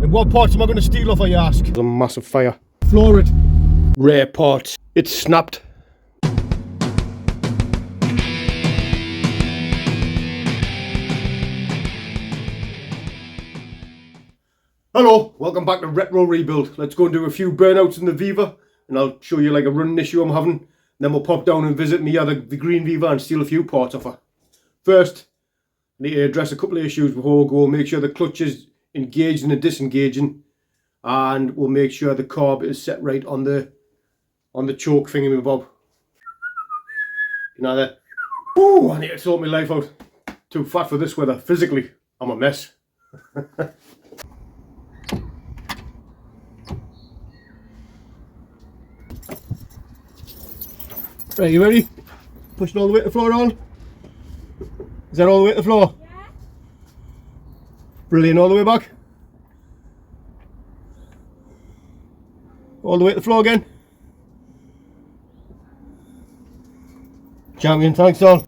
And what parts am I going to steal off, I ask? There's a massive fire. Floor it. Rare parts. It's snapped. Hello, welcome back to Retro Rebuild. Let's go and do a few burnouts in the Viva, and I'll show you like a running issue I'm having. And then we'll pop down and visit me at the green Viva and steal a few parts off her. First, I need to address a couple of issues before we go. Make sure the clutch is engaging and disengaging, and we'll make sure the carb is set right on the choke thingamabob. You know that? Ooh, I need to sort my life out. Too fat for this weather. Physically, I'm a mess. Right, you ready? Pushing all the way to the floor on? Is that all the way to the floor? Yeah. Brilliant, all the way back. All the way to the floor again. Champion, thanks all.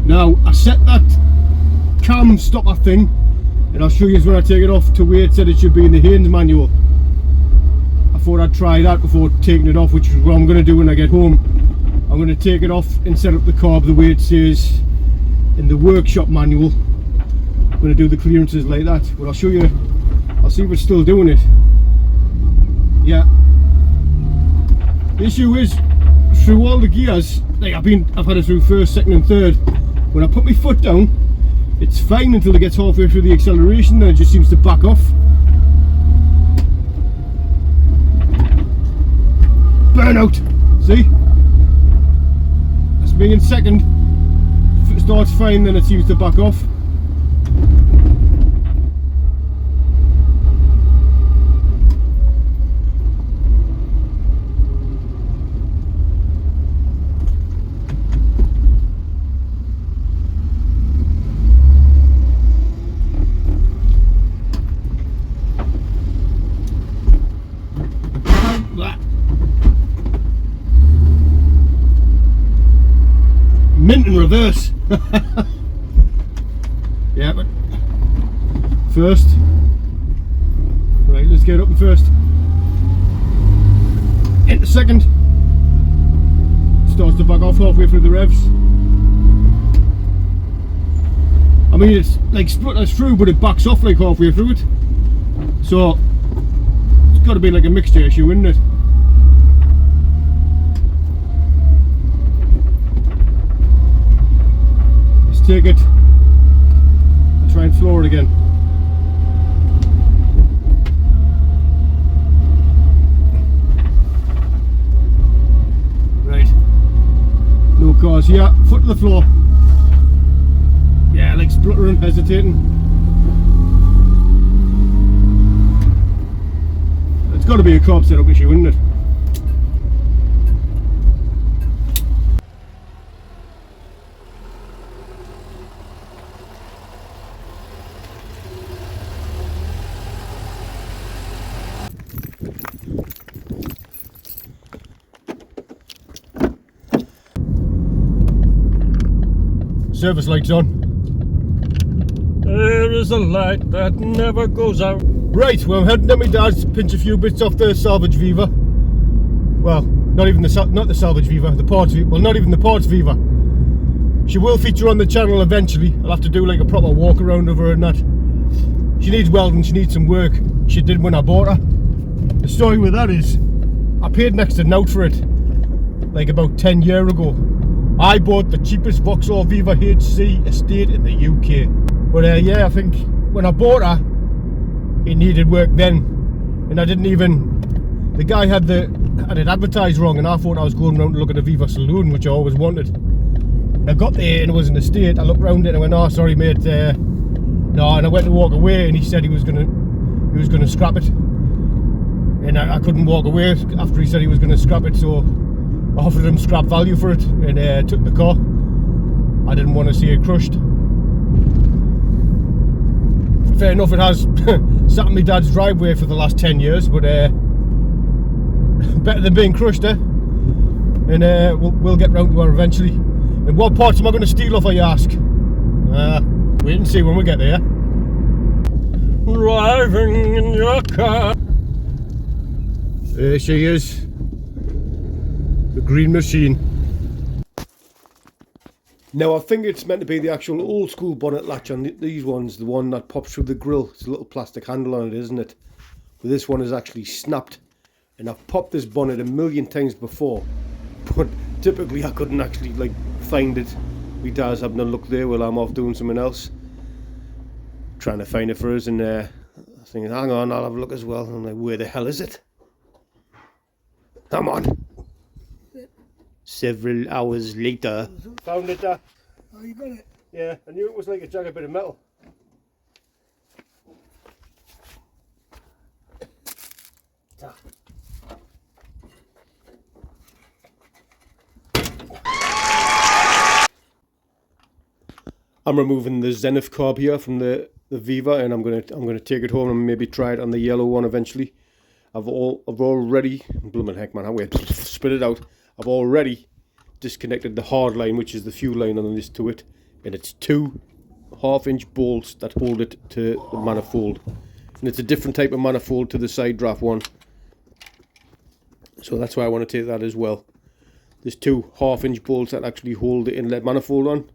Now, I set that cam stopper thing, and I'll show you when I take it off to where it said it should be in the Haynes manual. I thought I'd try that before taking it off, which is what I'm going to do when I get home. I'm going to take it off and set up the carb the way it says in the workshop manual. I'm going to do the clearances like that, but I'll show you. I'll see if it's still doing it. Yeah. The issue is, through all the gears, like I've had it through first, second and third. When I put my foot down, it's fine until it gets halfway through the acceleration, then it just seems to back off. Burnout! See? That's being in second. If it starts fine, then it seems to back off. Mint in reverse. Yeah, but first, right, let's get up in first. Into second. Starts to back off halfway through the revs. I mean, it's like splutters through, but it backs off like halfway through it. So it's got to be like a mixture issue, isn't it? Take it and try and floor it again. Right, no cause. Yeah, foot to the floor. Yeah, like spluttering, hesitating. It's got to be a carb setup issue, isn't it? Service light's on. There is a light that never goes out. Right, well I'm heading to my dad's to pinch a few bits off the Salvage Viva. Well, not the Salvage Viva, the parts Viva. Well, not even the parts Viva. She will feature on the channel eventually. I'll have to do like a proper walk around of her and that. She needs welding, she needs some work. She did when I bought her. The story with that is, I paid next to note for it, like about 10 years ago. I bought the cheapest Vauxhall Viva HC estate in the UK. But yeah, I think when I bought her, it needed work then. And I didn't even, the guy had it advertised wrong, and I thought I was going around to look at a Viva saloon, which I always wanted. And I got there and it was an estate. I looked around it and I went, oh sorry mate, no, and I went to walk away and he said he was gonna scrap it. And I couldn't walk away after he said he was gonna scrap it, so I offered him scrap value for it and took the car. I didn't want to see it crushed. Fair enough, it has Sat in my dad's driveway for the last 10 years, but better than being crushed, eh? And we'll get round to her eventually. And what parts am I going to steal off her, you ask? Wait and see when we get there. Driving in your car. There she is. The green machine. Now I think it's meant to be the actual old school bonnet latch on these ones, the one that pops through the grille. It's a little plastic handle on it, isn't it? But this one is actually snapped. And I've popped this bonnet a million times before, but typically I couldn't actually like find it. My dad's having a look there while I'm off doing something else, trying to find it for us, and I was thinking, hang on, I'll have a look as well. And I'm like, where the hell is it? Come on. Several hours later. Found it, Dad. Oh, you got it? Yeah, I knew it was like a jagged bit of metal. I'm removing the Zenith carb here from the Viva, and I'm gonna take it home and maybe try it on the yellow one eventually. I've already, blooming heck man, I wait, spit it out. I've already disconnected the hard line, which is the fuel line on this to it, and it's 2 half-inch bolts that hold it to the manifold, and it's a different type of manifold to the side draft one. So that's why I want to take that as well. There's 2 half-inch bolts that actually hold the inlet manifold on.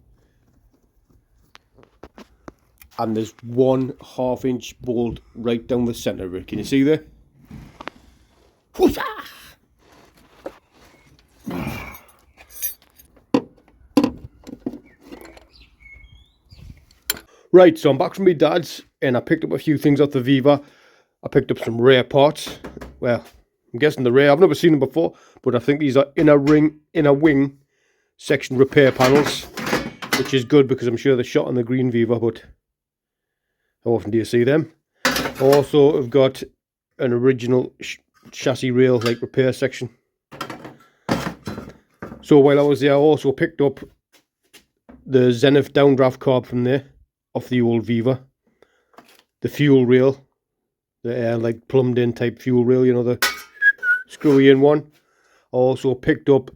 And there's 1 half-inch bolt right down the centre of it. Can you see there? Right, so I'm back from my dad's, and I picked up a few things off the Viva. I picked up some rear parts. Well, I'm guessing the rear. I've never seen them before, but I think these are inner wing section repair panels, which is good because I'm sure they're shot on the green Viva, but how often do you see them? I also have got an original chassis rail like repair section. So while I was there, I also picked up the Zenith downdraft carb from there, off the old Viva. The fuel rail, the like plumbed in type fuel rail, you know, the screwy in one. I also picked up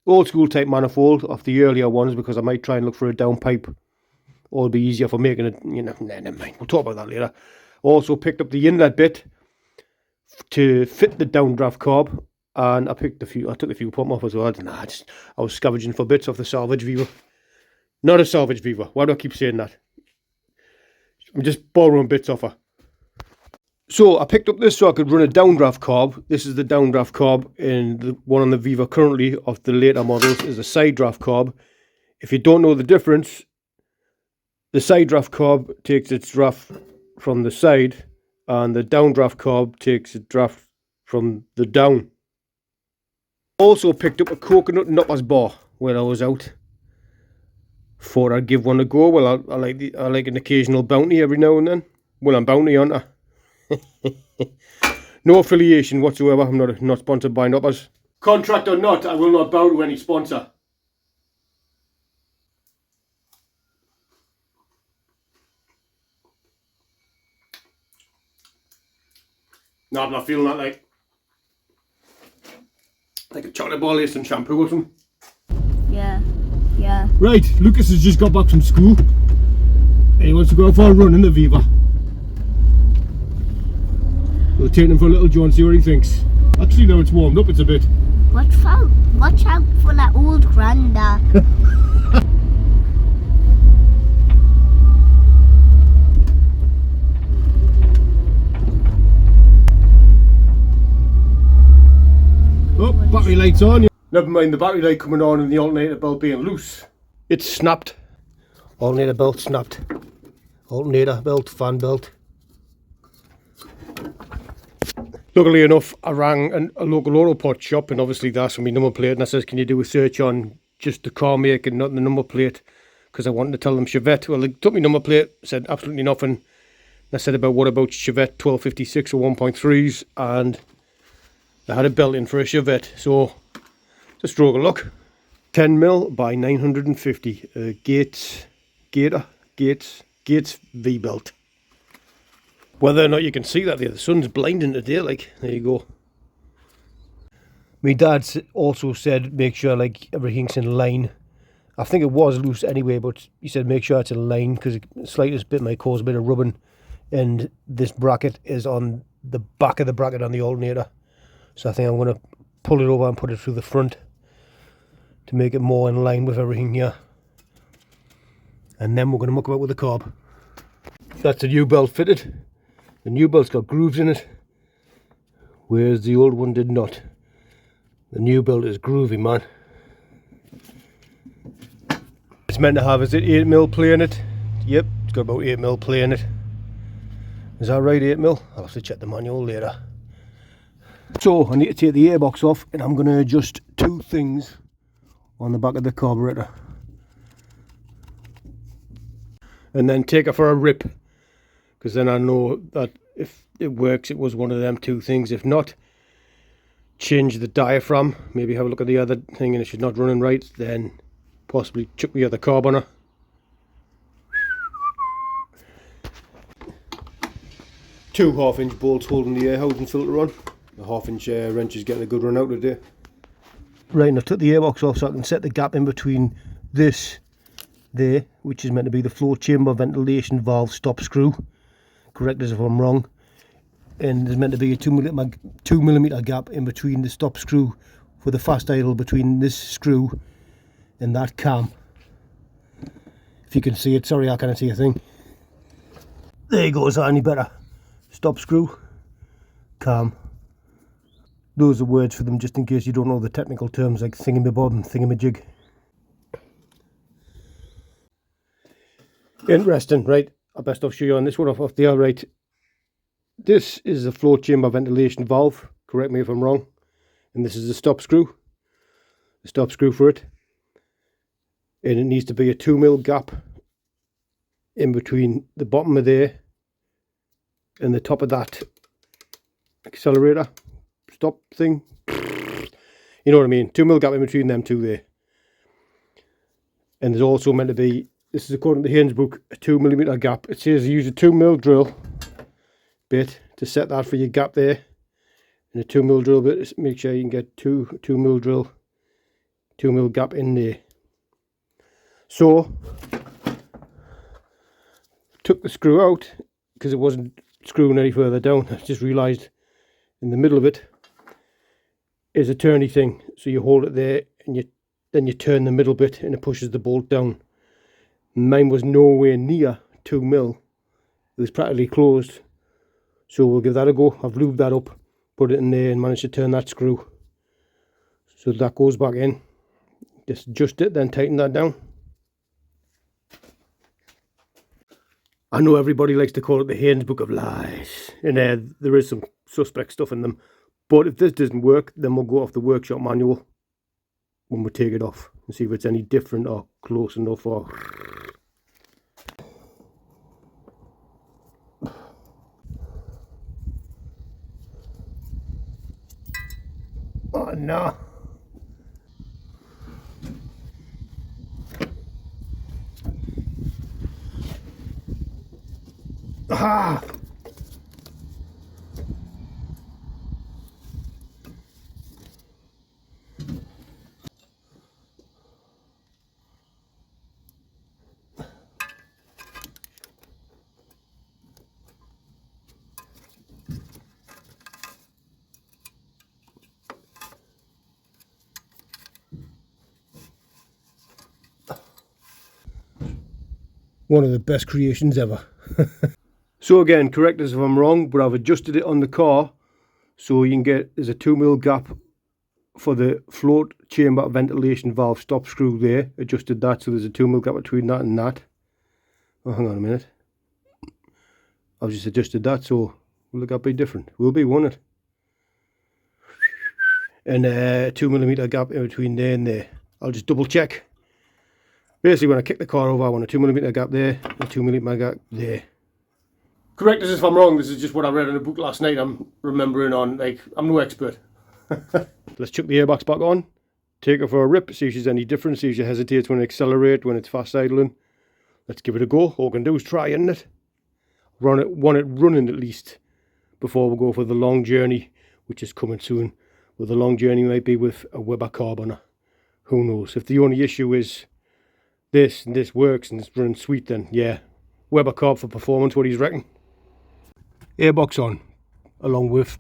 old school type manifold off the earlier ones because I might try and look for a downpipe. Or it'll be easier for making it, you know, nah, never mind, we'll talk about that later. Also picked up the inlet bit to fit the downdraft carb, and I took the fuel pump off as well. I was scavenging for bits off the Salvage Viva. Not a Salvage Viva. Why do I keep saying that? I'm just borrowing bits off her. So I picked up this so I could run a downdraft carb. This is the downdraft carb, and the one on the Viva currently of the later models is a side draft carb. If you don't know the difference, the side draft carb takes its draft from the side, and the downdraft carb takes its draft from the down. Also picked up a coconut knockers bar when I was out. Thought I'd give one a go. Well, I like an occasional bounty every now and then. Well, I'm bounty hunter. No affiliation whatsoever. I'm not sponsored by knockers. Contract or not, I will not bow to any sponsor. No, I'm not feeling that like a chocolate bar laced in shampoo or something. Yeah. Right, Lucas has just got back from school and he wants to go for a run in the Viva. We'll take him for a little jaunt and see what he thinks. Actually, now it's warmed up, it's a bit. Watch out for that old granda. Oh, battery light's on. Never mind the battery light coming on and the alternator belt being loose. It's snapped. Alternator belt snapped. Alternator belt, fan belt. Luckily enough, I rang a local auto part shop, and obviously they asked for my number plate, and I says, can you do a search on just the car make and not the number plate? Because I wanted to tell them Chevette. Well, they took my number plate, said absolutely nothing. And I said, what about Chevette 1256 or 1.3s? And they had a belt in for a Chevette. So, it's a stroke of luck. 10mm by 950. Gates V belt. Whether or not you can see that there, the sun's blinding today, like, there you go. My dad also said make sure like everything's in line. I think it was loose anyway, but he said make sure it's in line because the slightest bit might cause a bit of rubbing. And this bracket is on the back of the bracket on the alternator. So I think I'm going to pull it over and put it through the front to make it more in line with everything here. And then we're going to muck about with the carb. That's the new belt fitted. The new belt's got grooves in it, whereas the old one did not. The new belt is groovy, man. It's meant to have, is it 8mm play in it? Yep, it's got about 8mm play in it. Is that right, 8mm? I'll have to check the manual later. So, I need to take the airbox off and I'm going to adjust two things on the back of the carburetor. And then take it for a rip. Because then I know that if it works, it was one of them two things. If not, change the diaphragm, maybe have a look at the other thing and if she's not running right, then possibly chuck the other carb on her. Two 1/2-inch bolts holding the air housing filter on. The 1/2-inch wrench is getting a good run out today. Right, and I took the airbox off so I can set the gap in between this there, which is meant to be the flow chamber ventilation valve stop screw. Correct us if I'm wrong. And there's meant to be a 2mm gap in between the stop screw for the fast idle between this screw and that cam. If you can see it, sorry I can't see a thing. There you go, is that any better? Stop screw, cam. Those are words for them just in case you don't know the technical terms like thingamabob and thingamajig. Interesting, right? I best off show you on this one off the right. This is the flow chamber ventilation valve, correct me if I'm wrong, and this is the stop screw for it, and it needs to be a 2mm gap in between the bottom of there and the top of that accelerator stop thing, you know what I mean, 2mm gap in between them two there. And there's also meant to be, this is according to the Haynes book, a 2mm gap. It says use a 2mm drill bit to set that for your gap there, and a 2mm drill bit, make sure you can get 2mm drill 2mm gap in there. So took the screw out because it wasn't screwing any further down. I just realized in the middle of it is a turny thing, so you hold it there and then you turn the middle bit and it pushes the bolt down. Mine was nowhere near 2mm, it was practically closed. So we'll give that a go. I've lubed that up, put it in there and managed to turn that screw. So that goes back in. Just adjust it, then tighten that down. I know everybody likes to call it the Haynes Book of Lies. And there is some suspect stuff in them. But if this doesn't work, then we'll go off the workshop manual when we take it off. And see if it's any different or close enough or... Oh no. Aha! One of the best creations ever. So again, correct us if I'm wrong, but I've adjusted it on the car so you can get, there's a 2mm gap for the float chamber ventilation valve stop screw there. Adjusted that so there's a 2mm gap between that and that. Oh, hang on a minute. I've just adjusted that, so will the gap be different? Will be, won't it? And a 2mm gap in between there and there. I'll just double check. Basically, when I kick the car over, I want a 2mm gap there, a 2mm gap there. Correct us if I'm wrong, this is just what I read in a book last night. I'm remembering on, like, I'm no expert. Let's chuck the airbox back on, take her for a rip, see if she's any different, see if she hesitates when it accelerates, when it's fast idling. Let's give it a go. All we can do is try, isn't it? want it running at least before we go for the long journey, which is coming soon. Well, the long journey might be with a Weber carb on it. Who knows? If the only issue is this and this works and it's running sweet, then yeah, Weber carb for performance. What do you reckon? Airbox on, along with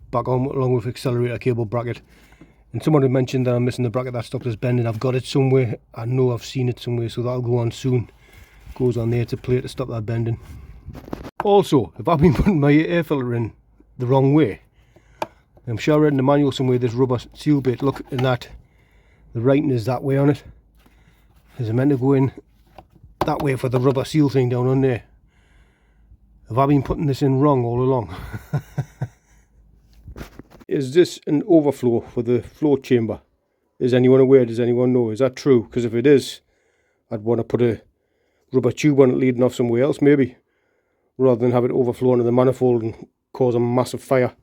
accelerator cable bracket. And someone had mentioned that I'm missing the bracket that stopped us bending. I've got it somewhere. I know I've seen it somewhere, so that'll go on soon. Goes on there to plate to stop that bending. Also, if I've been putting my air filter in the wrong way, I'm sure I read in the manual somewhere this rubber seal bit, look in that, the writing is that way on it. Is it meant to go in that way for the rubber seal thing down on there? Have I been putting this in wrong all along? Is this an overflow for the float chamber? Is anyone aware? Does anyone know? Is that true? Because if it is, I'd want to put a rubber tube on it leading off somewhere else maybe, rather than have it overflow into the manifold and cause a massive fire.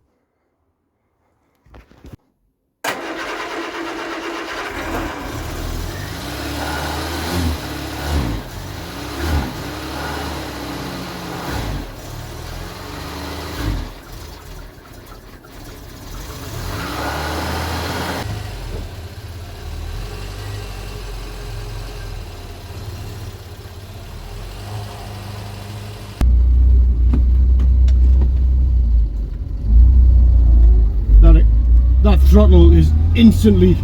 That throttle is instantly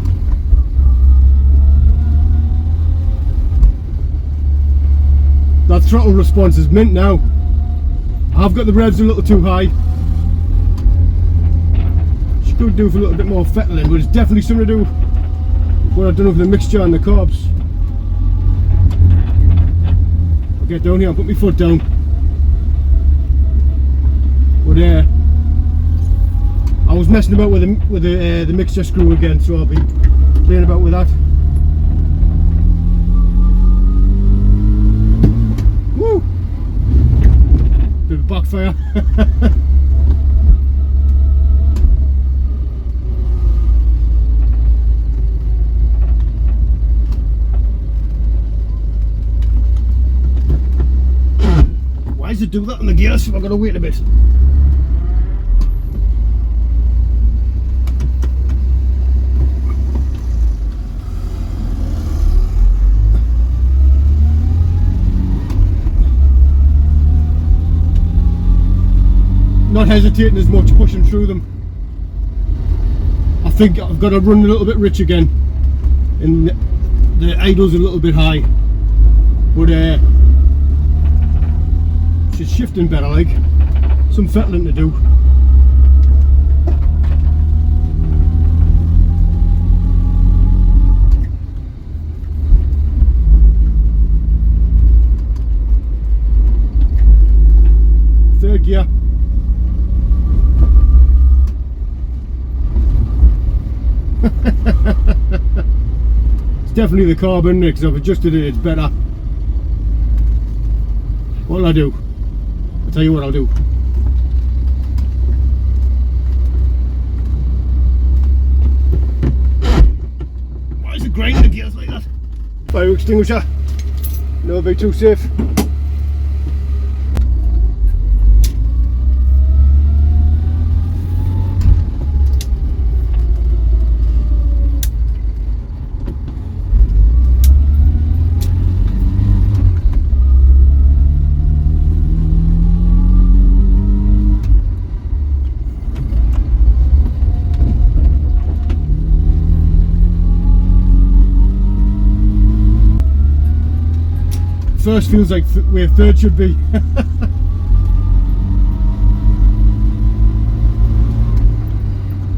that throttle response is mint now. I've got the revs a little too high. Could do for a little bit more fettling, but it's definitely something to do with what I've done with the mixture and the carbs. I'll get down here and put my foot down. But I was messing about with the mixture screw again, so I'll be playing about with that. Woo! Bit of backfire. Why does it do that on the gears? I've got to wait a bit. Not hesitating as much, pushing through them. I think I've got to run a little bit rich again, and the idle's a little bit high, but it's shifting better, like some fettling to do. Third gear. It's definitely the carb in it, because I've adjusted it, it's better. What'll I do? I'll tell you what I'll do. Why is it grinding the gears like that? Fire extinguisher. Never be too safe. First feels like where third should be.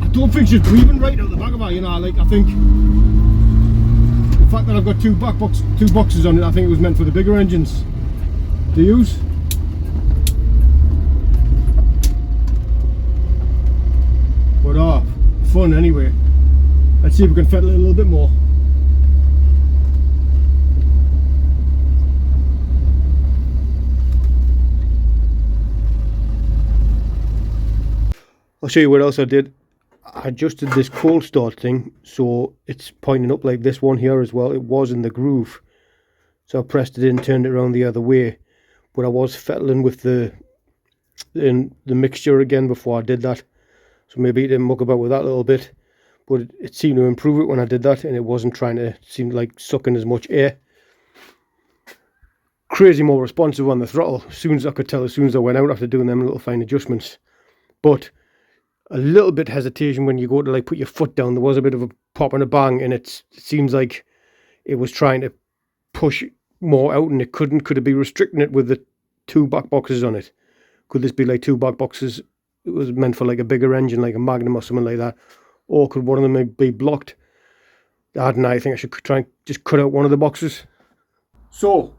I don't think she's breathing right out the back of her, you know. Like, I think the fact that I've got two boxes on it, I think it was meant for the bigger engines to use. But fun anyway. Let's see if we can fettle it a little bit more. I'll show you what else I did. I adjusted this cold start thing so it's pointing up like this one here as well. It was in the groove, so I pressed it in, turned it around the other way, but I was fettling with the in the mixture again before I did that. So maybe it didn't muck about with that a little bit, but it seemed to improve it when I did that, and it wasn't trying to seem like sucking as much air. Crazy more responsive on the throttle. As soon as I could tell, as soon as I went out after doing them little fine adjustments. But a little bit hesitation when you go to like put your foot down. There was a bit of a pop and a bang, and it seems like it was trying to push more out, and it couldn't. Could it be restricting it with the two back boxes on it? Could this be like two back boxes? It was meant for like a bigger engine, like a Magnum or something like that. Or could one of them be blocked? I don't know. I think I should try and just cut out one of the boxes. So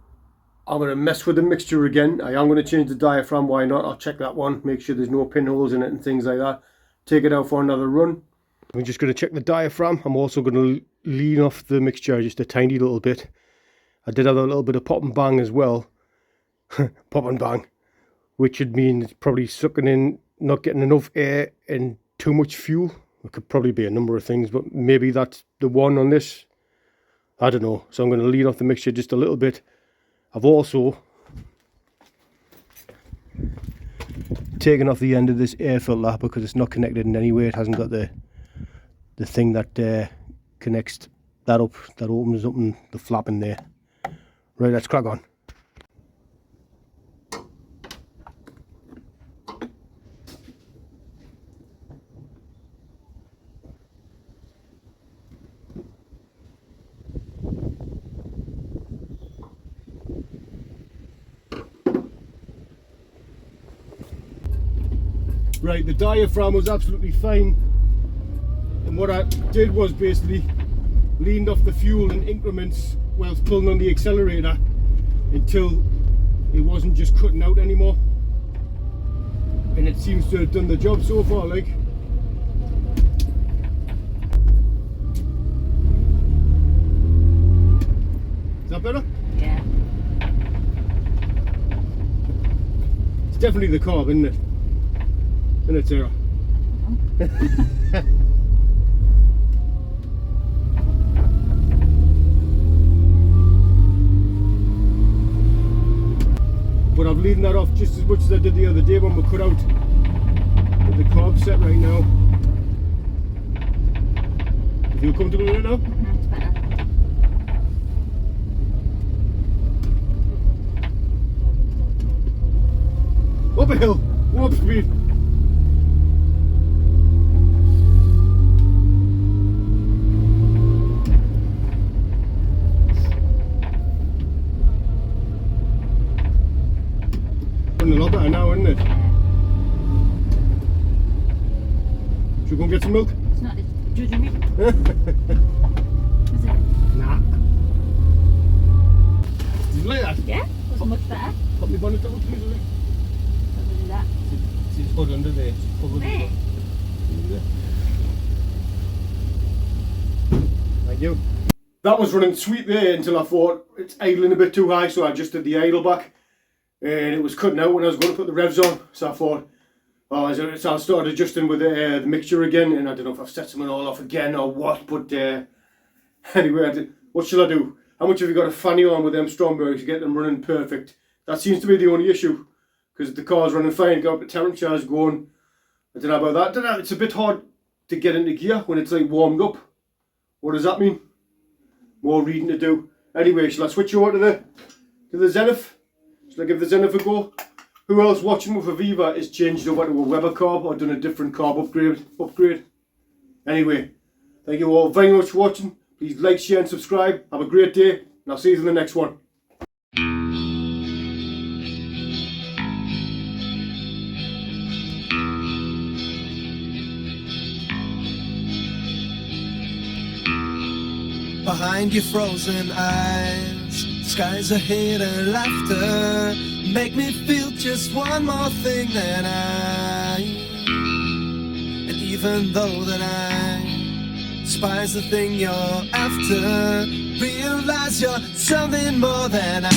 I'm going to mess with the mixture again. I am going to change the diaphragm. Why not? I'll check that one. Make sure there's no pinholes in it and things like that. Take it out for another run. I'm just going to check the diaphragm. I'm also going to lean off the mixture just a tiny little bit. I did have a little bit of pop and bang as well. Pop and bang. Which would mean it's probably sucking in, not getting enough air and too much fuel. It could probably be a number of things, but maybe that's the one on this. I don't know. So I'm going to lean off the mixture just a little bit. I've also taken off the end of this air filter because it's not connected in any way. It hasn't got the thing that connects that up, that opens up and the flap in there. Right, let's crack on. Right, the diaphragm was absolutely fine, and what I did was basically leaned off the fuel in increments whilst pulling on the accelerator until it wasn't just cutting out anymore, and it seems to have done the job so far. Like, is that better? Yeah. It's definitely the carb, isn't it? Isn't it, Sarah? But I've leaned that off just as much as I did the other day when we cut out with the carb set right now. You feel comfortable with it now? It's better. Up a hill, warp speed. A lot better now, isn't it? Should we go and get some milk? It's not judging me. Is it? Nah. Did you like that? Yeah, that's much better. Put my bonnet down, please. So we'll do that. See, it's put under there. There. Thank you. That was running sweet there until I thought it's idling a bit too high, so I adjusted the idle back. And it was cutting out when I was going to put the revs on, so I thought, oh, so I started adjusting with the mixture again, and I don't know if I've set something all off again or what, but anyway, what shall I do? How much have you got to fanny on with them Strombergs to get them running perfect? That seems to be the only issue, because the car's running fine, got the temperature's going. I don't know about that. I don't know, it's a bit hard to get into gear when it's like warmed up. What does that mean? More reading to do. Anyway, shall I switch over to the Zenith? Shall I give the Zenith a go? Who else watching with a Viva is changed over to a Weber carb or done a different carb upgrade? Anyway, thank you all very much for watching. Please like, share and subscribe. Have a great day, and I'll see you in the next one. Behind your frozen eyes, skies ahead and laughter make me feel just one more thing than and even though that I despise the thing you're after, realize you're something more than I